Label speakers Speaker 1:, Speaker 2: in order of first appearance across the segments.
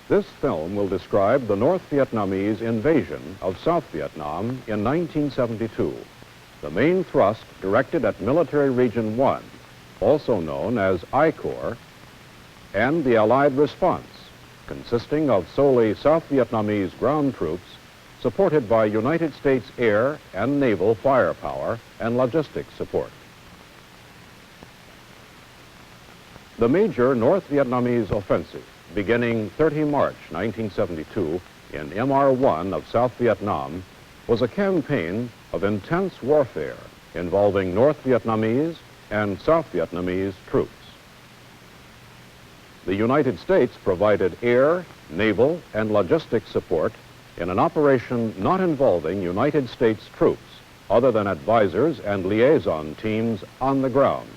Speaker 1: This film will describe the North Vietnamese invasion of South Vietnam in 1972. The main thrust directed at Military Region 1, also known as I Corps, and the Allied response, consisting of solely South Vietnamese ground troops supported by United States air and naval firepower and logistics support. The major North Vietnamese offensive, beginning 30 March 1972 in MR1 of South Vietnam, was a campaign of intense warfare involving North Vietnamese and South Vietnamese troops. The United States provided air, naval, and logistics support in an operation not involving United States troops, other than advisors and liaison teams on the ground.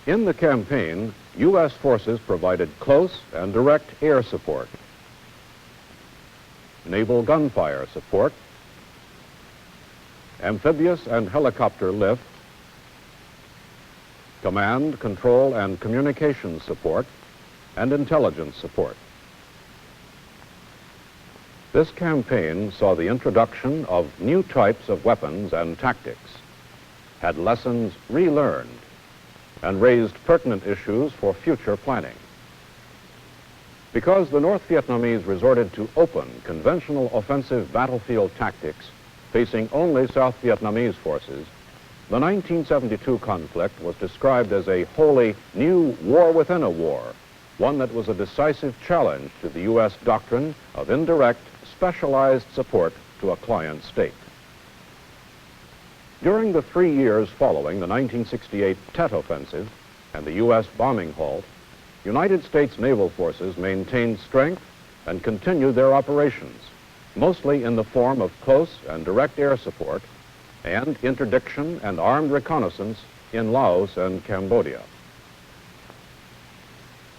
Speaker 1: In the campaign, U.S. forces provided close and direct air support, naval gunfire support, amphibious and helicopter lift, command, control, and communications support, and intelligence support. This campaign saw the introduction of new types of weapons and tactics, had lessons relearned, and raised pertinent issues for future planning. Because the North Vietnamese resorted to open, conventional offensive battlefield tactics facing only South Vietnamese forces, the 1972 conflict was described as a wholly new war within a war, one that was a decisive challenge to the U.S. doctrine of indirect, specialized support to a client state. During the 3 years following the 1968 Tet Offensive and the U.S. bombing halt, United States naval forces maintained strength and continued their operations, mostly in the form of close and direct air support and interdiction and armed reconnaissance in Laos and Cambodia.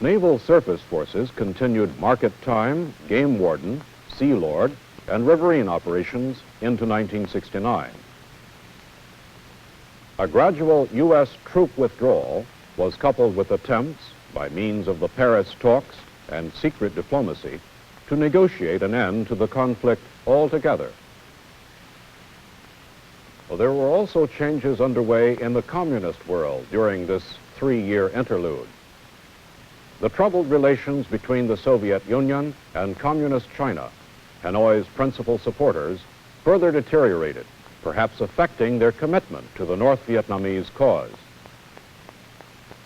Speaker 1: Naval surface forces continued market time, game warden, sea lord, and riverine operations into 1969. A gradual U.S. troop withdrawal was coupled with attempts, by means of the Paris talks and secret diplomacy, to negotiate an end to the conflict altogether. Well, there were also changes underway in the communist world during this 3-year interlude. The troubled relations between the Soviet Union and Communist China, Hanoi's principal supporters, further deteriorated, perhaps affecting their commitment to the North Vietnamese cause.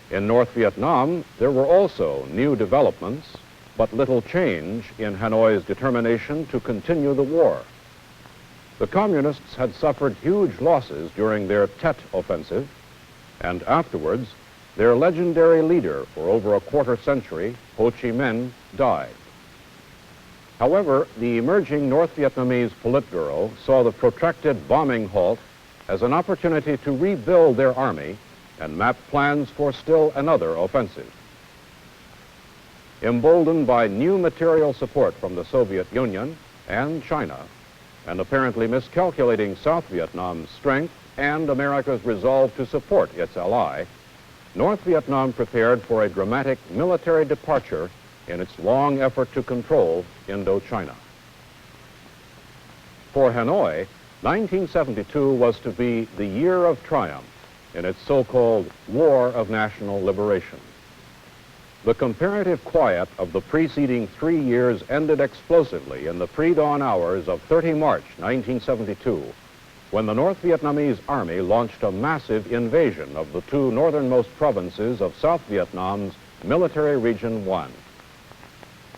Speaker 1: In North Vietnam, there were also new developments, but little change in Hanoi's determination to continue the war. The Communists had suffered huge losses during their Tet Offensive, and afterwards, their legendary leader for over a quarter century, Ho Chi Minh, died. However, the emerging North Vietnamese Politburo saw the protracted bombing halt as an opportunity to rebuild their army and map plans for still another offensive. Emboldened by new material support from the Soviet Union and China, and apparently miscalculating South Vietnam's strength and America's resolve to support its ally, North Vietnam prepared for a dramatic military departure in its long effort to control Indochina. For Hanoi, 1972 was to be the year of triumph in its so-called War of National Liberation. The comparative quiet of the preceding 3 years ended explosively in the pre-dawn hours of 30 March 1972, when the North Vietnamese Army launched a massive invasion of the 2 northernmost provinces of South Vietnam's Military Region 1.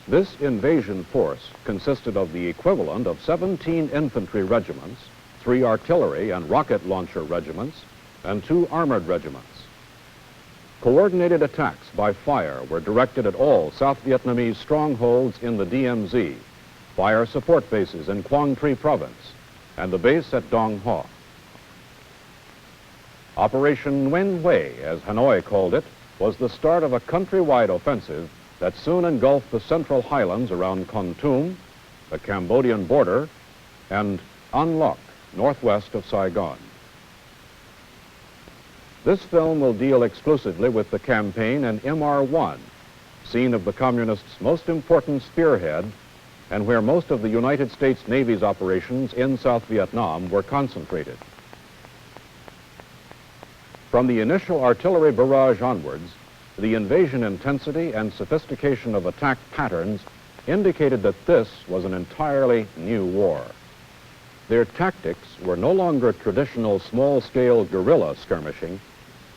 Speaker 1: This invasion force consisted of the equivalent of 17 infantry regiments, 3 artillery and rocket launcher regiments, and 2 armored regiments. Coordinated attacks by fire were directed at all South Vietnamese strongholds in the DMZ, fire support bases in Quang Tri province, and the base at Dong Ho. Operation Nguyen Hue, as Hanoi called it, was the start of a countrywide offensive that soon engulfed the central highlands around Kon Tum, the Cambodian border, and An Loc, northwest of Saigon. This film will deal exclusively with the campaign in MR1, scene of the Communists' most important spearhead and where most of the United States Navy's operations in South Vietnam were concentrated. From the initial artillery barrage onwards, the invasion intensity and sophistication of attack patterns indicated that this was an entirely new war. Their tactics were no longer traditional small-scale guerrilla skirmishing,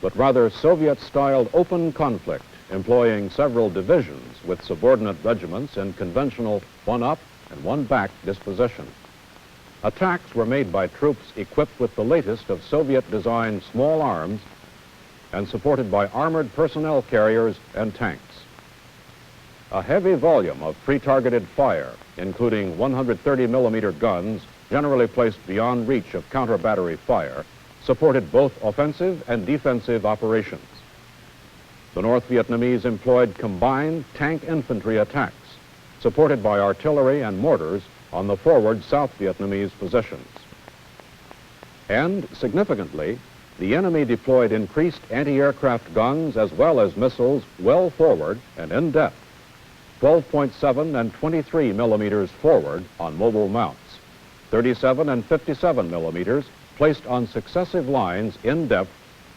Speaker 1: but rather Soviet-styled open conflict, employing several divisions with subordinate regiments in conventional one-up and one-back disposition. Attacks were made by troops equipped with the latest of Soviet-designed small arms and supported by armored personnel carriers and tanks. A heavy volume of pre-targeted fire, including 130mm guns, generally placed beyond reach of counter-battery fire, supported both offensive and defensive operations. The North Vietnamese employed combined tank infantry attacks, supported by artillery and mortars on the forward South Vietnamese positions. And, significantly, the enemy deployed increased anti-aircraft guns as well as missiles well forward and in depth, 12.7 and 23 millimeters forward on mobile mounts, 37 and 57 millimeters placed on successive lines in depth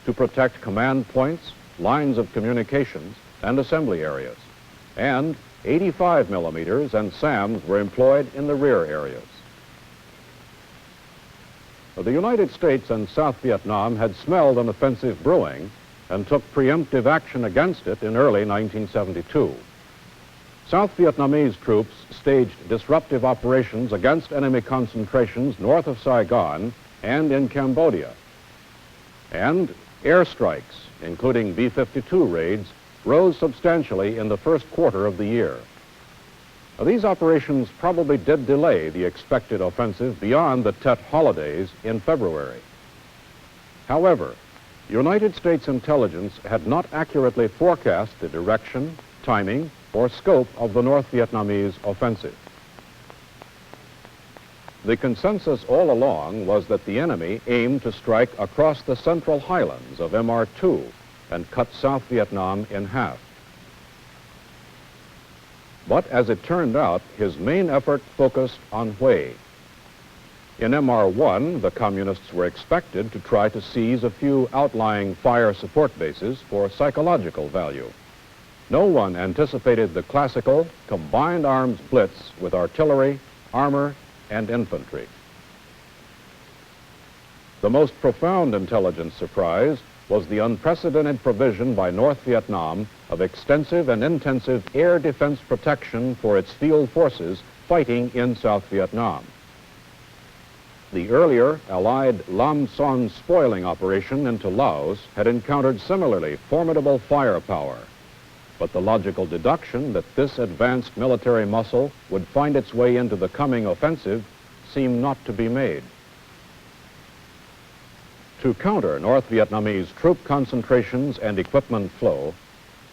Speaker 1: to protect command points, lines of communications, and assembly areas, and 85 millimeters and SAMs were employed in the rear areas. The United States and South Vietnam had smelled an offensive brewing and took preemptive action against it in early 1972. South Vietnamese troops staged disruptive operations against enemy concentrations north of Saigon and in Cambodia. And airstrikes, including B-52 raids, rose substantially in the first quarter of the year. These operations probably did delay the expected offensive beyond the Tet holidays in February. However, United States intelligence had not accurately forecast the direction, timing, or scope of the North Vietnamese offensive. The consensus all along was that the enemy aimed to strike across the central highlands of MR2 and cut South Vietnam in half. But as it turned out, his main effort focused on Hue. In MR1, the Communists were expected to try to seize a few outlying fire support bases for psychological value. No one anticipated the classical combined arms blitz with artillery, armor, and infantry. The most profound intelligence surprise was the unprecedented provision by North Vietnam of extensive and intensive air defense protection for its field forces fighting in South Vietnam. The earlier Allied Lam Son spoiling operation into Laos had encountered similarly formidable firepower, but the logical deduction that this advanced military muscle would find its way into the coming offensive seemed not to be made. To counter North Vietnamese troop concentrations and equipment flow,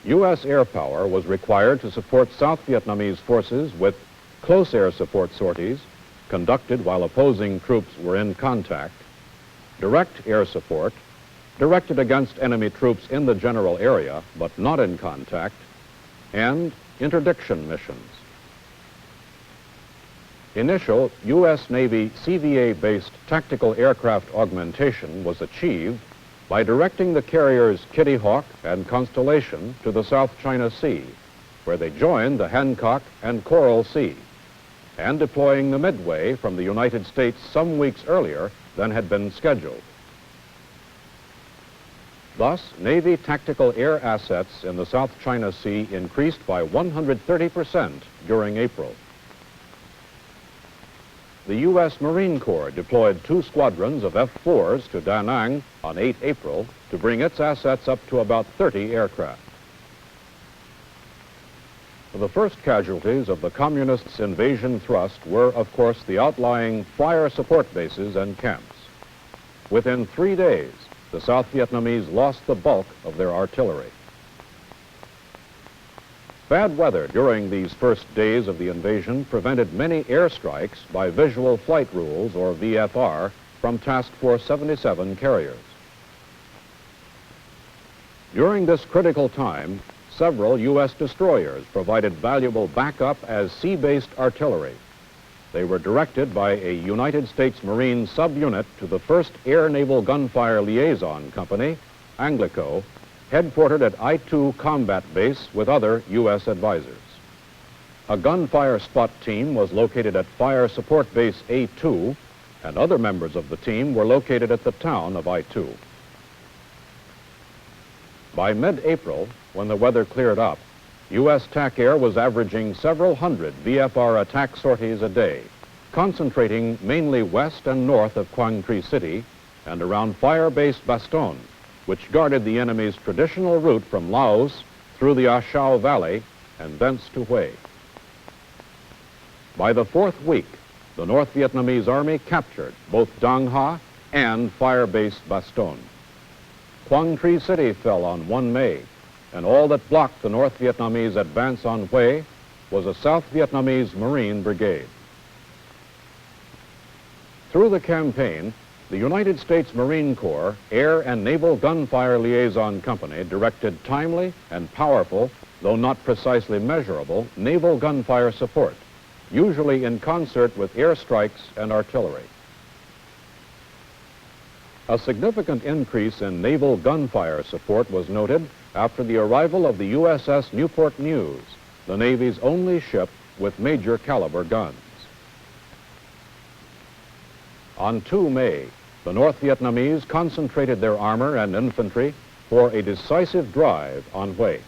Speaker 1: U.S. air power was required to support South Vietnamese forces with close air support sorties conducted while opposing troops were in contact, direct air support directed against enemy troops in the general area but not in contact, and interdiction missions. Initial U.S. Navy CVA-based tactical aircraft augmentation was achieved by directing the carriers Kitty Hawk and Constellation to the South China Sea, where they joined the Hancock and Coral Sea, and deploying the Midway from the United States some weeks earlier than had been scheduled. Thus, Navy tactical air assets in the South China Sea increased by 130% during April. The U.S. Marine Corps deployed 2 squadrons of F-4s to Da Nang on 8 April to bring its assets up to about 30 aircraft. The first casualties of the Communists' invasion thrust were, of course, the outlying fire support bases and camps. Within 3 days, the South Vietnamese lost the bulk of their artillery. Bad weather during these first days of the invasion prevented many airstrikes by Visual Flight Rules, or VFR, from Task Force 77 carriers. During this critical time, several U.S. destroyers provided valuable backup as sea-based artillery. They were directed by a United States Marine subunit to the 1st Air Naval Gunfire Liaison Company, Anglico, headquartered at I-2 Combat Base with other U.S. advisors. A gunfire spot team was located at Fire Support Base A-2, and other members of the team were located at the town of I-2. By mid-April, when the weather cleared up, U.S. TAC Air was averaging several hundred VFR attack sorties a day, concentrating mainly west and north of Quang Tri City and around Fire Base Bastogne, which guarded the enemy's traditional route from Laos through the A Shau Valley and thence to Hue. By the 4th week, the North Vietnamese Army captured both Dang Ha and Fire Base Bastogne. Quang Tri City fell on 1 May, and all that blocked the North Vietnamese advance on Hue was a South Vietnamese Marine Brigade. Through the campaign, the United States Marine Corps Air and Naval Gunfire Liaison Company directed timely and powerful, though not precisely measurable, naval gunfire support, usually in concert with airstrikes and artillery. A significant increase in naval gunfire support was noted after the arrival of the USS Newport News, the Navy's only ship with major caliber guns. On 2 May, the North Vietnamese concentrated their armor and infantry for a decisive drive on Hue.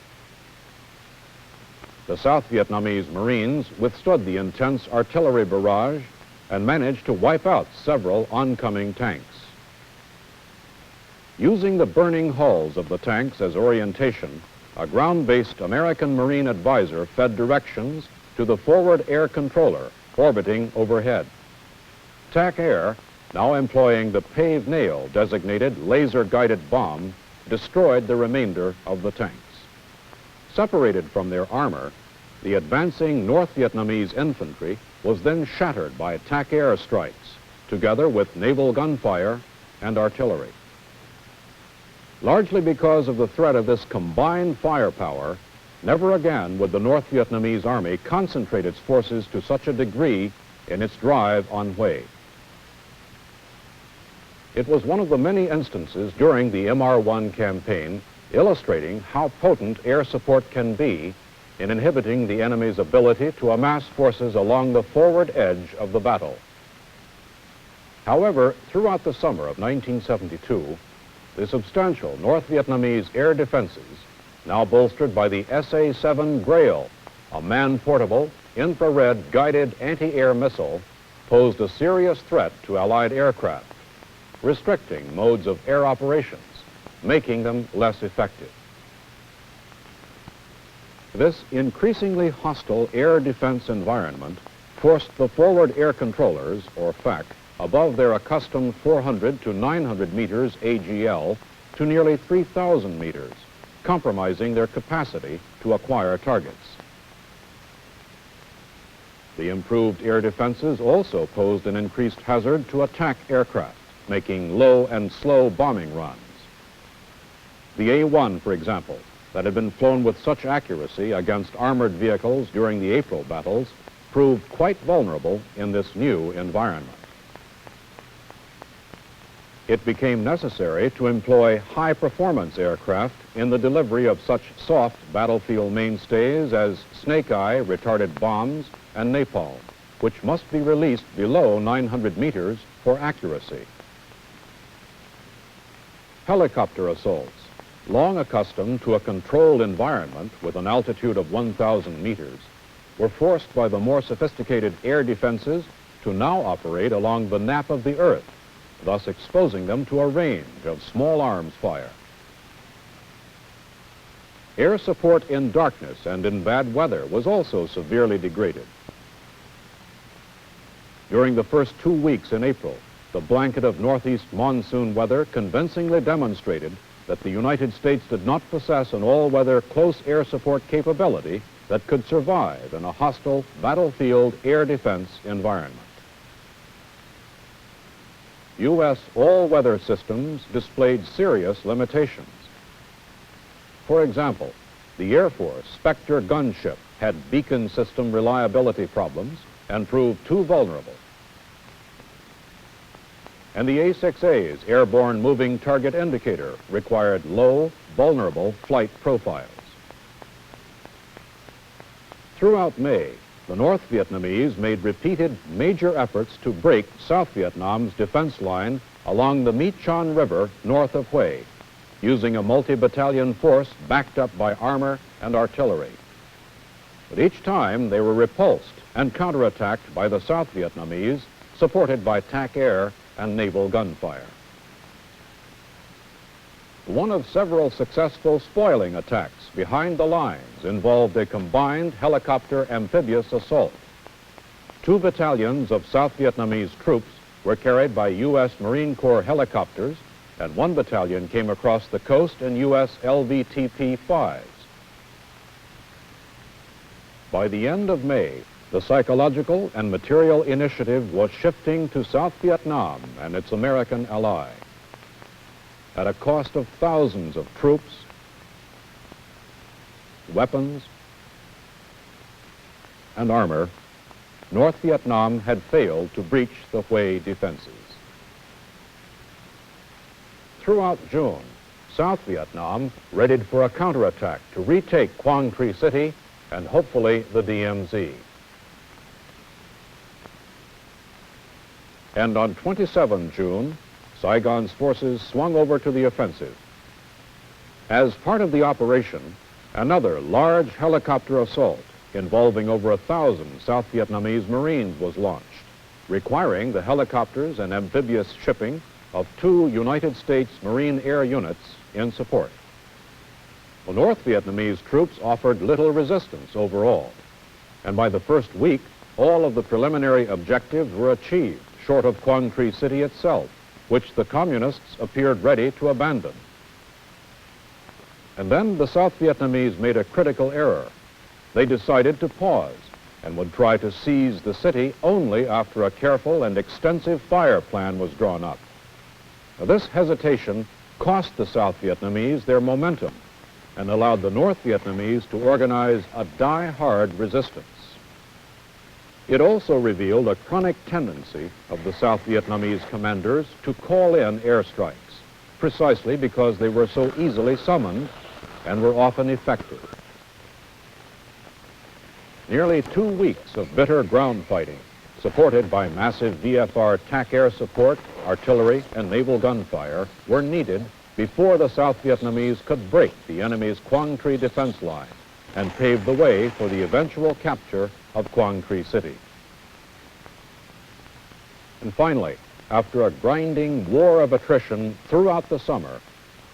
Speaker 1: The South Vietnamese Marines withstood the intense artillery barrage and managed to wipe out several oncoming tanks. Using the burning hulls of the tanks as orientation, a ground-based American Marine advisor fed directions to the forward air controller orbiting overhead. TAC Air, now employing the pave nail designated laser-guided bomb, destroyed the remainder of the tanks. Separated from their armor, the advancing North Vietnamese infantry was then shattered by TAC Air strikes, together with naval gunfire and artillery. Largely because of the threat of this combined firepower, never again would the North Vietnamese Army concentrate its forces to such a degree in its drive on Hue. It was one of the many instances during the MR1 campaign illustrating how potent air support can be in inhibiting the enemy's ability to amass forces along the forward edge of the battle. However, throughout the summer of 1972, the substantial North Vietnamese air defenses, now bolstered by the SA-7 Grail, a man-portable, infrared-guided anti-air missile, posed a serious threat to Allied aircraft, restricting modes of air operations, making them less effective. This increasingly hostile air defense environment forced the forward air controllers, or FAC, above their accustomed 400 to 900 meters AGL to nearly 3,000 meters, compromising their capacity to acquire targets. The improved air defenses also posed an increased hazard to attack aircraft, making low and slow bombing runs. The A-1, for example, that had been flown with such accuracy against armored vehicles during the April battles, proved quite vulnerable in this new environment. It became necessary to employ high-performance aircraft in the delivery of such soft battlefield mainstays as snake-eye retarded bombs and napalm, which must be released below 900 meters for accuracy. Helicopter assaults, long accustomed to a controlled environment with an altitude of 1,000 meters, were forced by the more sophisticated air defenses to now operate along the nap of the earth, thus exposing them to a range of small arms fire. Air support in darkness and in bad weather was also severely degraded. During the first 2 weeks in April, the blanket of northeast monsoon weather convincingly demonstrated that the United States did not possess an all-weather close air support capability that could survive in a hostile battlefield air defense environment. U.S. all-weather systems displayed serious limitations. For example, the Air Force Spectre gunship had beacon system reliability problems and proved too vulnerable. And the A-6A's airborne moving target indicator required low, vulnerable flight profiles. Throughout May, the North Vietnamese made repeated major efforts to break South Vietnam's defense line along the My Chan River north of Hue, using a multi-battalion force backed up by armor and artillery. But each time they were repulsed and counterattacked by the South Vietnamese, supported by TAC air and naval gunfire. One of several successful spoiling attacks behind the lines involved a combined helicopter-amphibious assault. 2 battalions of South Vietnamese troops were carried by U.S. Marine Corps helicopters, and 1 battalion came across the coast in U.S. LVTP-5s. By the end of May, the psychological and material initiative was shifting to South Vietnam and its American ally. At a cost of thousands of troops, weapons, and armor, North Vietnam had failed to breach the Hue defenses. Throughout June, South Vietnam readied for a counterattack to retake Quang Tri City and hopefully the DMZ. And on 27 June, Saigon's forces swung over to the offensive. As part of the operation, another large helicopter assault involving over 1,000 South Vietnamese Marines was launched, requiring the helicopters and amphibious shipping of 2 United States Marine Air units in support. The North Vietnamese troops offered little resistance overall, and by the first week, all of the preliminary objectives were achieved, short of Quang Tri City itself, which the Communists appeared ready to abandon. And then the South Vietnamese made a critical error. They decided to pause and would try to seize the city only after a careful and extensive fire plan was drawn up. Now, this hesitation cost the South Vietnamese their momentum and allowed the North Vietnamese to organize a die-hard resistance. It also revealed a chronic tendency of the South Vietnamese commanders to call in airstrikes, precisely because they were so easily summoned and were often effective. Nearly 2 weeks of bitter ground fighting, supported by massive VFR TAC air support, artillery, and naval gunfire, were needed before the South Vietnamese could break the enemy's Quang Tri defense line and pave the way for the eventual capture of Quang Tri City. And finally, after a grinding war of attrition throughout the summer,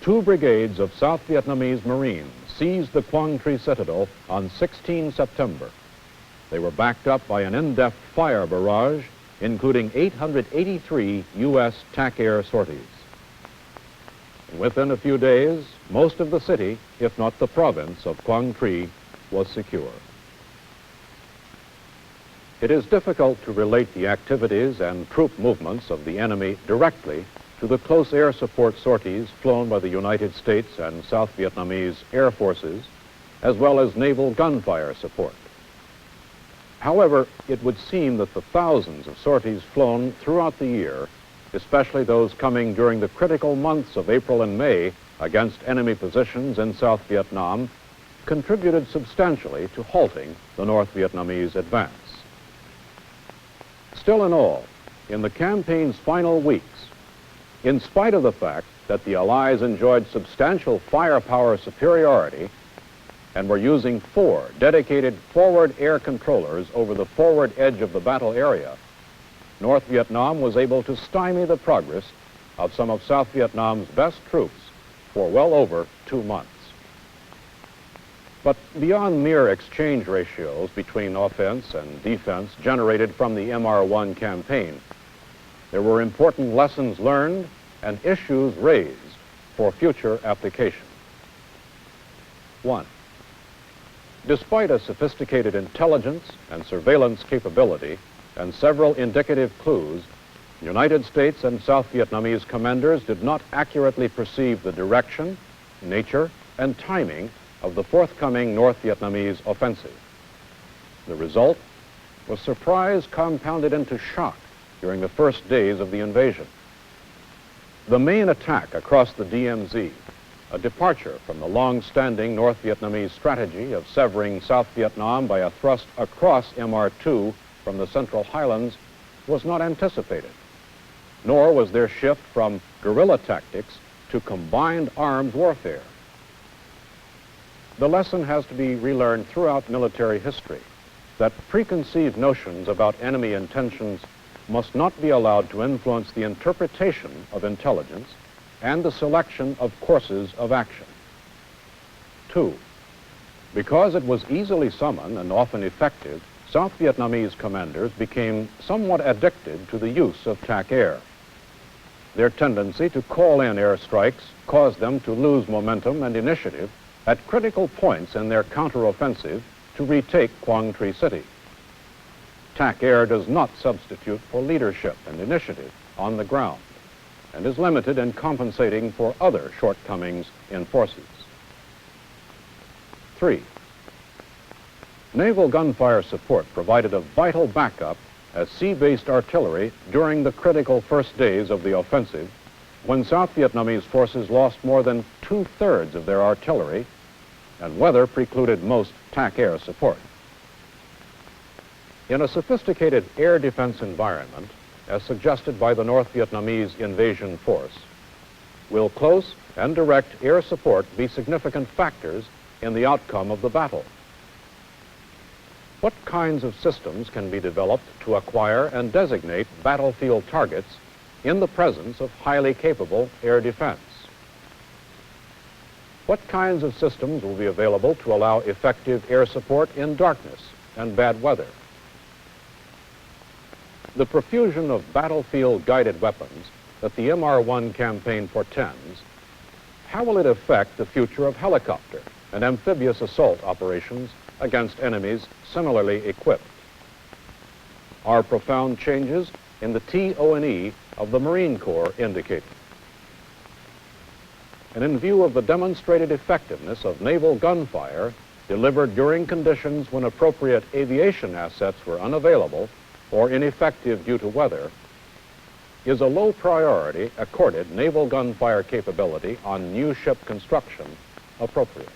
Speaker 1: 2 brigades of South Vietnamese Marines seized the Quang Tri Citadel on 16 September. They were backed up by an in-depth fire barrage, including 883 U.S. TAC air sorties. And within a few days, most of the city, if not the province of Quang Tri, was secure. It is difficult to relate the activities and troop movements of the enemy directly to the close air support sorties flown by the United States and South Vietnamese air forces, as well as naval gunfire support. However, it would seem that the thousands of sorties flown throughout the year, especially those coming during the critical months of April and May against enemy positions in South Vietnam, contributed substantially to halting the North Vietnamese advance. Still in all, in the campaign's final weeks, in spite of the fact that the Allies enjoyed substantial firepower superiority and were using 4 dedicated forward air controllers over the forward edge of the battle area, North Vietnam was able to stymie the progress of some of South Vietnam's best troops for well over 2 months. But beyond mere exchange ratios between offense and defense generated from the MR1 campaign, there were important lessons learned and issues raised for future application. 1. Despite a sophisticated intelligence and surveillance capability and several indicative clues, United States and South Vietnamese commanders did not accurately perceive the direction, nature, and timing of the forthcoming North Vietnamese offensive. The result was surprise compounded into shock during the first days of the invasion. The main attack across the DMZ, a departure from the long-standing North Vietnamese strategy of severing South Vietnam by a thrust across MR2 from the Central Highlands, was not anticipated, nor was their shift from guerrilla tactics to combined arms warfare. The lesson has to be relearned throughout military history that preconceived notions about enemy intentions must not be allowed to influence the interpretation of intelligence and the selection of courses of action. 2, because it was easily summoned and often effective, South Vietnamese commanders became somewhat addicted to the use of TAC air. Their tendency to call in airstrikes caused them to lose momentum and initiative at critical points in their counteroffensive to retake Quang Tri City. TAC air does not substitute for leadership and initiative on the ground and is limited in compensating for other shortcomings in forces. 3, naval gunfire support provided a vital backup as sea-based artillery during the critical first days of the offensive, when South Vietnamese forces lost more than 2/3 of their artillery and weather precluded most TAC air support. In a sophisticated air defense environment, as suggested by the North Vietnamese invasion force, will close and direct air support be significant factors in the outcome of the battle? What kinds of systems can be developed to acquire and designate battlefield targets in the presence of highly capable air defense? What kinds of systems will be available to allow effective air support in darkness and bad weather? The profusion of battlefield-guided weapons that the MR1 campaign portends, how will it affect the future of helicopter and amphibious assault operations against enemies similarly equipped? Are profound changes in the TO&E of the Marine Corps indicated? And in view of the demonstrated effectiveness of naval gunfire delivered during conditions when appropriate aviation assets were unavailable or ineffective due to weather, is a low priority accorded naval gunfire capability on new ship construction appropriate?